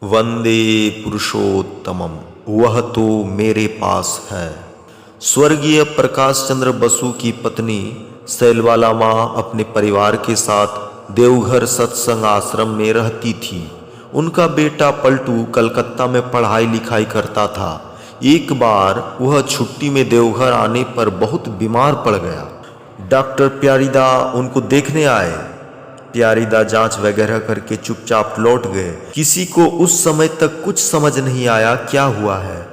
वंदे पुरुषोत्तमम, वह तो मेरे पास है। स्वर्गीय प्रकाश चंद्र बसु की पत्नी सैलबाला माँ अपने परिवार के साथ देवघर सत्संग आश्रम में रहती थी। उनका बेटा पलटू कलकत्ता में पढ़ाई लिखाई करता था। एक बार वह छुट्टी में देवघर आने पर बहुत बीमार पड़ गया। डॉक्टर प्यारीदा उनको देखने आए। प्यारीदा जांच वगैरह करके चुपचाप लौट गए। किसी को उस समय तक कुछ समझ नहीं आया क्या हुआ है।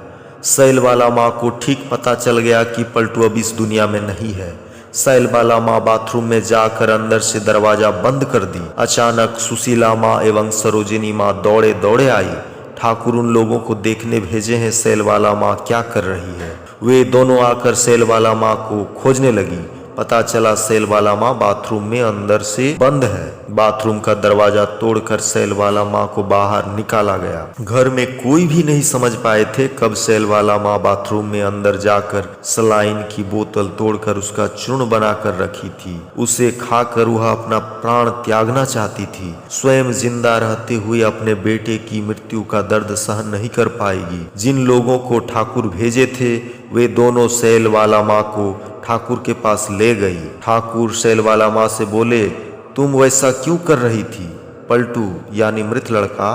सैलबाला माँ को ठीक पता चल गया कि पलटू अब इस दुनिया में नहीं है। सैलबाला माँ बाथरूम में जाकर अंदर से दरवाजा बंद कर दी। अचानक सुशीला माँ एवं सरोजिनी माँ दौड़े दौड़े आई। ठाकुर उन लोगों को देखने भेजे हैं सैलबाला माँ क्या कर रही है। वे दोनों आकर सैलबाला माँ को खोजने लगी। पता चला सैलबाला माँ बाथरूम में अंदर से बंद है। बाथरूम का दरवाजा तोड़कर सैलबाला माँ को बाहर निकाला गया। घर में कोई भी नहीं समझ पाए थे कब सैलबाला माँ बाथरूम में अंदर जाकर सलाइन की बोतल तोड़कर उसका चूर्ण बनाकर रखी थी। उसे खाकर वह अपना प्राण त्यागना चाहती थी। स्वयं जिंदा रहते हुए अपने बेटे की मृत्यु का दर्द सहन नहीं कर पाएगी। जिन लोगों को ठाकुर भेजे थे वे दोनों सैलबाला माँ को ठाकुर के पास ले गई। ठाकुर सैलबाला माँ से बोले, तुम वैसा क्यों कर रही थी? पलटू यानी मृत लड़का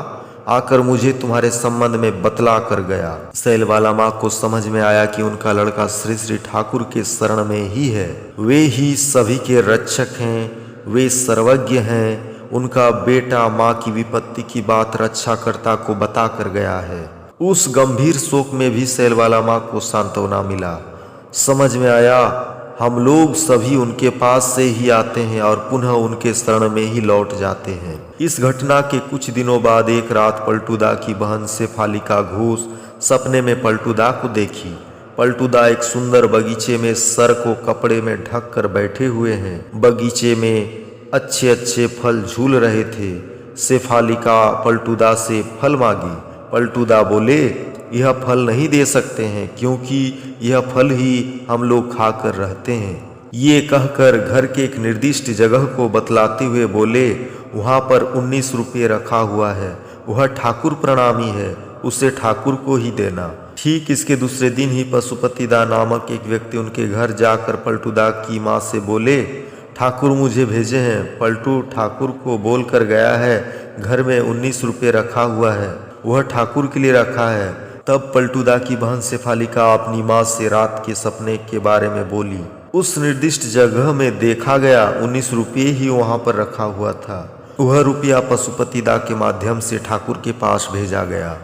आकर मुझे तुम्हारे संबंध में बतला कर गया। सैलबाला माँ को समझ में आया कि उनका लड़का श्री श्री ठाकुर के शरण में ही है। वे ही सभी के रक्षक हैं, वे सर्वज्ञ हैं। उनका बेटा माँ की विपत्ति की बात रक्षाकर्ता को बता कर गया है। उस गंभीर शोक में भी सैलबाला माँ को सांत्वना मिला। समझ में आया हम लोग सभी उनके पास से ही आते हैं और पुनः उनके शरण में ही लौट जाते हैं। इस घटना के कुछ दिनों बाद एक रात पलटूदा की बहन शेफालिका घोष सपने में पलटूदा को देखी। पलटूदा एक सुंदर बगीचे में सर को कपड़े में ढक कर बैठे हुए हैं। बगीचे में अच्छे अच्छे फल झूल रहे थे। शेफालिका पलटूदा से फल मांगी। पलटूदा बोले, यह फल नहीं दे सकते हैं क्योंकि यह फल ही हम लोग खाकर रहते हैं। ये कहकर घर के एक निर्दिष्ट जगह को बतलाते हुए बोले, वहाँ पर 19 रुपये रखा हुआ है, वह ठाकुर प्रणामी है, उसे ठाकुर को ही देना। ठीक इसके दूसरे दिन ही पशुपतिदा नामक एक व्यक्ति उनके घर जाकर पलटूदा की माँ से बोले, ठाकुर मुझे भेजे हैं। पलटू ठाकुर को बोल कर गया है घर में 19 रुपये रखा हुआ है, वह ठाकुर के लिए रखा है। तब पलटूदा की बहन शेफालिका अपनी माँ से रात के सपने के बारे में बोली। उस निर्दिष्ट जगह में देखा गया 19 रुपये ही वहाँ पर रखा हुआ था। वह रुपया पशुपतिदा के माध्यम से ठाकुर के पास भेजा गया।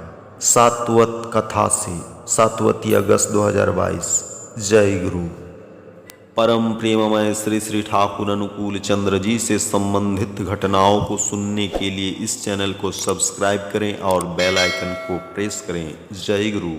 सातवत कथा से 7 अगस्त 2022। जय गुरु। परम प्रेममय श्री श्री ठाकुर अनुकूल चंद्र जी से संबंधित घटनाओं को सुनने के लिए इस चैनल को सब्सक्राइब करें और बेल आइकन को प्रेस करें। जय गुरु।